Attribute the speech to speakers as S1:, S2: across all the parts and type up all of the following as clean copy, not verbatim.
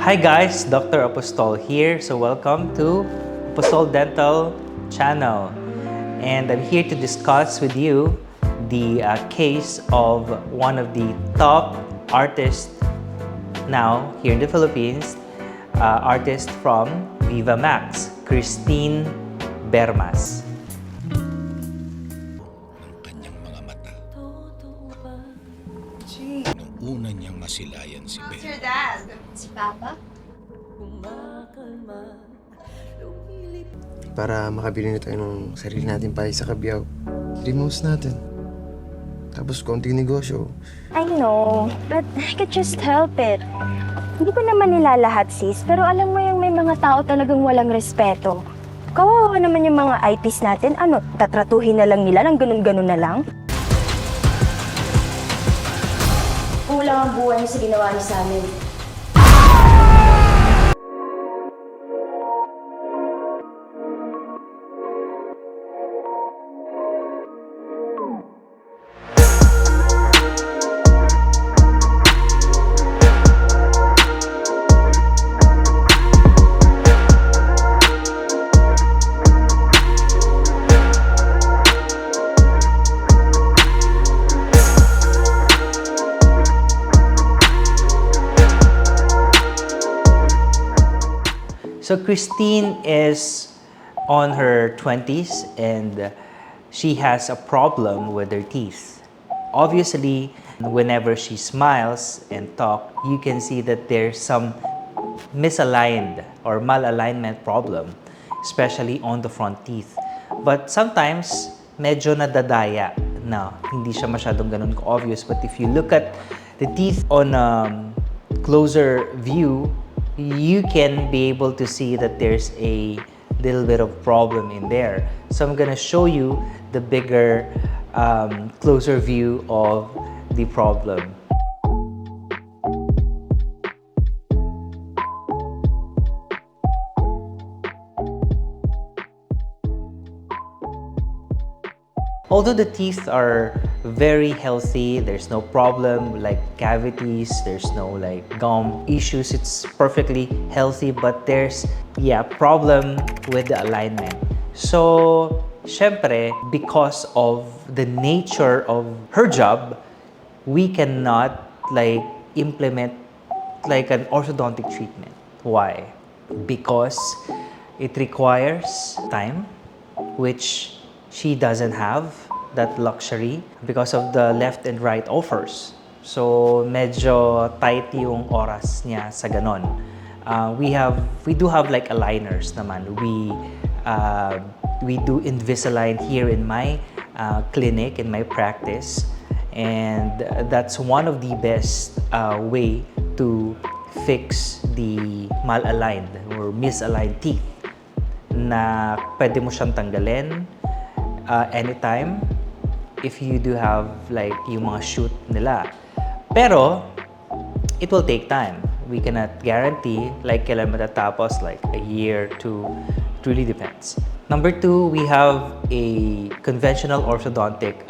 S1: Hi guys, Dr. Apostol here. So welcome to Apostol Dental channel. And I'm here to discuss with you the case of one of the top artists now here in the Philippines, artist from VivaMax, Bermas.
S2: Kanyang mga mata. Nung una niyang masilayan si
S3: How's
S2: Ben.
S3: your dad?
S4: Si Papa?
S5: Para makabili na tayo ng sarili natin pahay sa Kabiyaw. Remove natin. Tapos konting negosyo.
S4: I know, but I could just help it. Hindi ko naman nilalahat, sis, pero alam mo yung may mga tao talagang walang respeto. Kawawa naman yung mga eyepiece natin. Ano, tatratuhin na lang nila ng ganun-ganun na lang? Kulang ang buhay niya sa ginawa niya sa amin.
S1: So Christine is on her 20s and she has a problem with her teeth. Obviously, whenever she smiles and talks, you can see that there's some misaligned or malalignment problem, especially on the front teeth. But sometimes, medyo nadadaya na hindi siya masyadong ganun ka-obvious. But if you look at the teeth on a closer view, you can be able to see that there's a little bit of problem in there. So I'm gonna show you the bigger, closer view of the problem. Although the teeth are very healthy, there's no problem like cavities, there's no like gum issues, it's perfectly healthy, but there's problem with the alignment. So, syempre, because of the nature of her job, we cannot like implement like an orthodontic treatment. Why? Because it requires time, which she doesn't have that luxury because of the left and right offers. So, medyo tight yung oras niya sa ganon. We do have like aligners naman. We do Invisalign here in my clinic, in my practice. And that's one of the best way to fix the malaligned or misaligned teeth na pwede mo siyang tanggalin anytime if you do have like yung mga shoot nila. Pero, it will take time. We cannot guarantee like kailan matatapos, like a year, two. It really depends. Number 2, we have a conventional orthodontic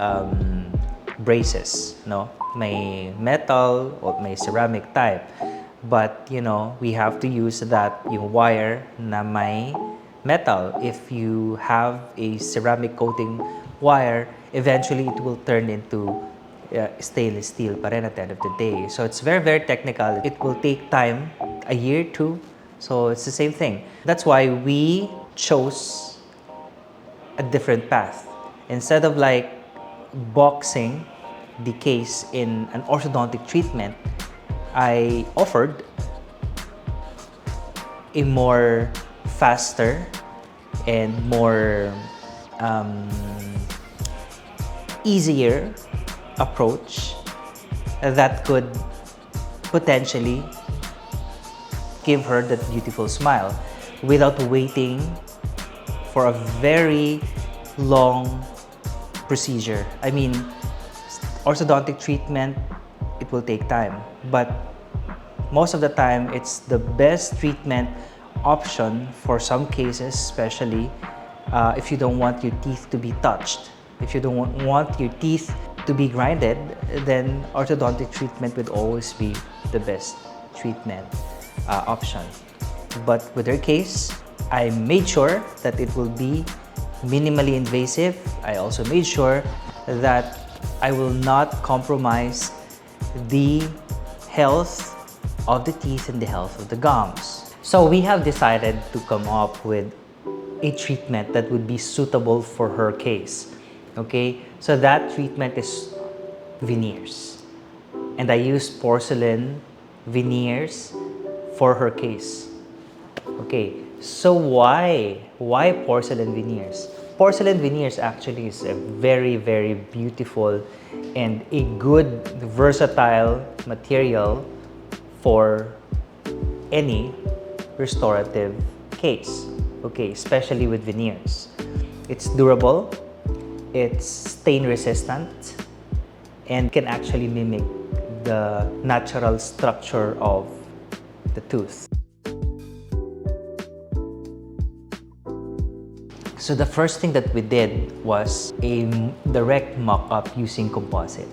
S1: braces, no? May metal or may ceramic type. But, you know, we have to use that yung wire na may metal. If you have a ceramic coating wire, eventually it will turn into stainless steel pa rin at the end of the day. So it's very, very technical. It will take time, a year, 2. So it's the same thing. That's why we chose a different path. Instead of like boxing the case in an orthodontic treatment, I offered a more faster and more easier approach that could potentially give her that beautiful smile without waiting for a very long procedure. I mean, orthodontic treatment, it will take time, but most of the time it's the best treatment option for some cases, especially if you don't want your teeth to be touched. If you don't want your teeth to be grinded, then orthodontic treatment would always be the best treatment. option. But with her case, I made sure that it will be minimally invasive. I also made sure that I will not compromise the health of the teeth and the health of the gums. So we have decided to come up with a treatment that would be suitable for her case. Okay, so that treatment is veneers. And I used porcelain veneers for her case. Okay, so why porcelain veneers? Porcelain veneers actually is a very, very beautiful and a good versatile material for any restorative case. Okay, especially with veneers. It's durable, it's stain resistant, and can actually mimic the natural structure of the tooth. So the first thing that we did was a direct mock-up using composite.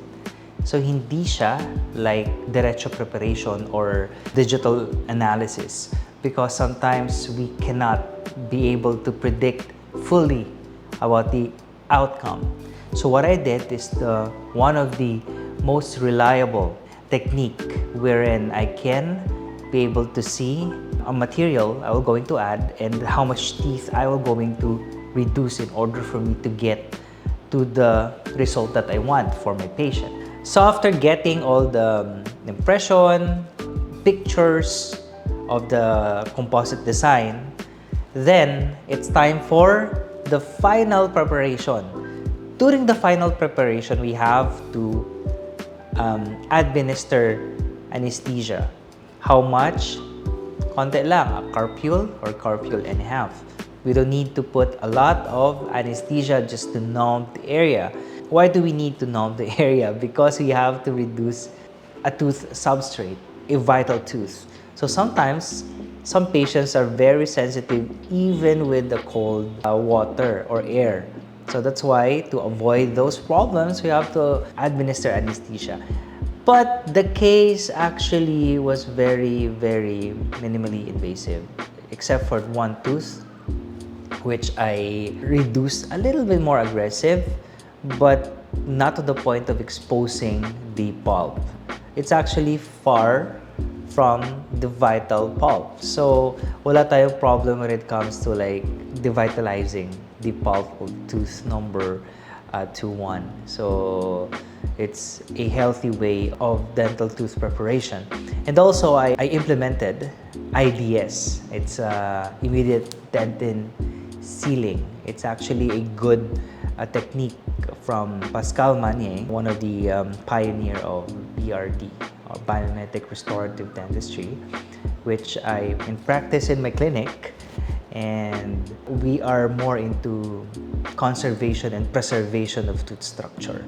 S1: So hindi siya like diretso preparation or digital analysis, because sometimes we cannot be able to predict fully about the outcome. So what I did is one of the most reliable technique wherein I can be able to see a material I will going to add and how much teeth I will going to reduce in order for me to get to the result that I want for my patient. So after getting all the impression, pictures of the composite design, then it's time for the final preparation. During the final preparation, we have to administer anesthesia. How much? Konti lang, a carpule or carpule and a half. We don't need to put a lot of anesthesia just to numb the area. Why do we need to numb the area? Because we have to reduce a tooth substrate, a vital tooth. So sometimes, some patients are very sensitive even with the cold water or air. So that's why, to avoid those problems, we have to administer anesthesia. But the case actually was very, very minimally invasive, except for one tooth, which I reduced a little bit more aggressive, but not to the point of exposing the pulp. It's actually far from the vital pulp. So wala tayong problem when it comes to like devitalizing the pulp of tooth number 2-1. So it's a healthy way of dental tooth preparation. And also I implemented IDS. It's immediate dentin sealing. It's actually a good technique from Pascal Manier, one of the pioneer of BRD, or biomimetic restorative dentistry, which I practice in my clinic, and we are more into conservation and preservation of tooth structure.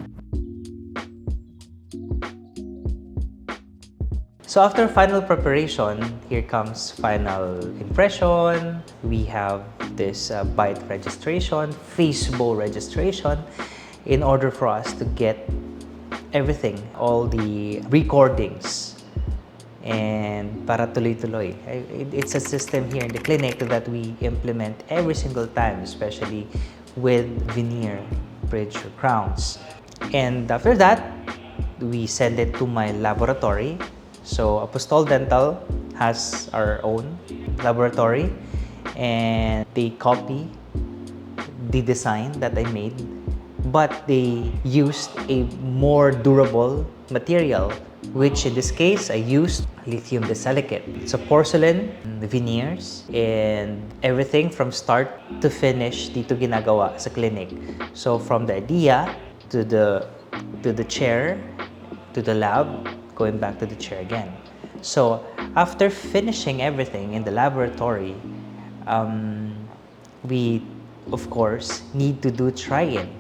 S1: So after final preparation, here comes final impression. We have this bite registration, Facebook registration, in order for us to get everything, all the recordings, and para tuloy-tuloy. It's a system here in the clinic that we implement every single time, especially with veneer, bridge, or crowns. And after that, we send it to my laboratory. So Apostol Dental has our own laboratory, and they copy the design that I made, but they used a more durable material, which in this case I used lithium disilicate. It's a porcelain veneers, and everything from start to finish dito ginagawa sa clinic. So from the idea to the chair to the lab, going back to the chair again. So after finishing everything in the laboratory, we of course need to do Tryin.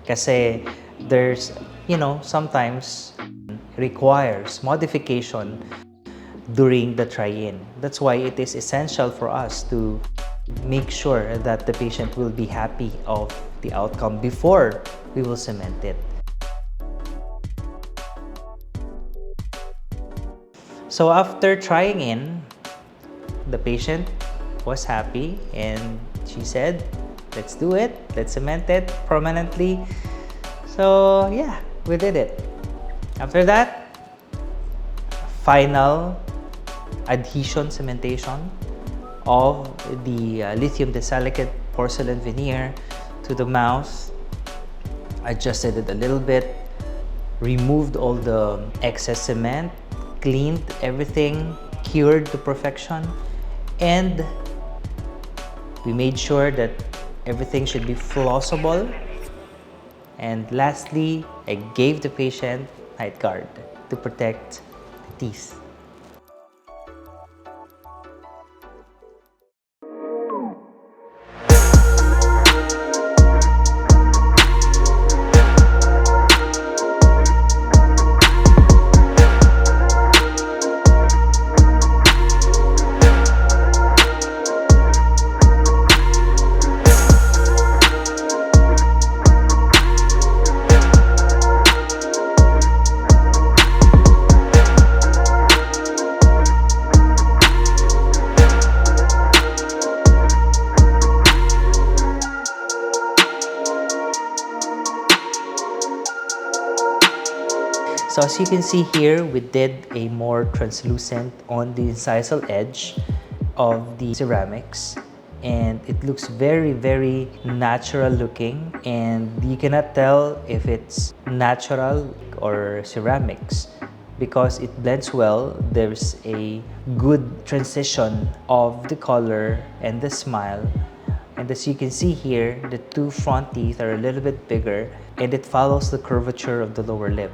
S1: Kasi there's, sometimes requires modification during the Tryin. That's why it is essential for us to make sure that the patient will be happy of the outcome before we will cement it. So after trying in, the patient was happy and she said, let's do it, let's cement it permanently. So yeah, we did it. After that, final adhesion cementation of the lithium disilicate porcelain veneer to the mouth. Adjusted it a little bit, removed all the excess cement, cleaned everything, cured to perfection, and we made sure that everything should be flossable. And lastly, I gave the patient night guard to protect the teeth. So as you can see here, we did a more translucent on the incisal edge of the ceramics, and it looks very, very natural looking, and you cannot tell if it's natural or ceramics because it blends well. There's a good transition of the color and the smile. And as you can see here, the two front teeth are a little bit bigger and it follows the curvature of the lower lip.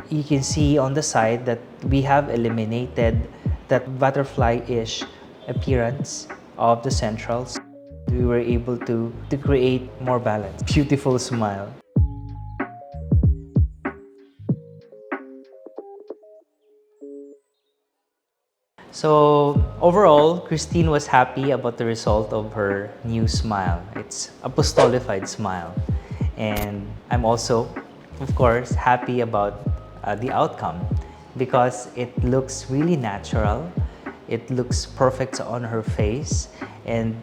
S1: You can see on the side that we have eliminated that butterfly-ish appearance of the centrals. We were able to create more balance. Beautiful smile. So overall, Christine was happy about the result of her new smile. It's a apostolified smile. And I'm also, of course, happy about the outcome because it looks really natural. It looks perfect on her face, and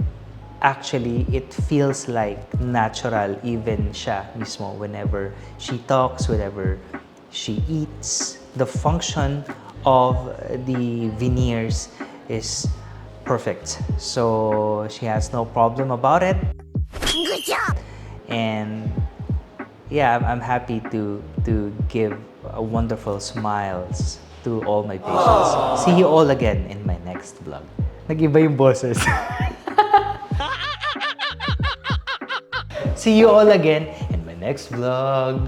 S1: actually it feels like natural even siya mismo whenever she talks, whenever she eats. The function of the veneers is perfect, so she has no problem about it. Good job! And yeah, I'm happy to give wonderful smiles to all my patients. See you all again in my next vlog. Nag-iba yung boses. See you all again in my next vlog.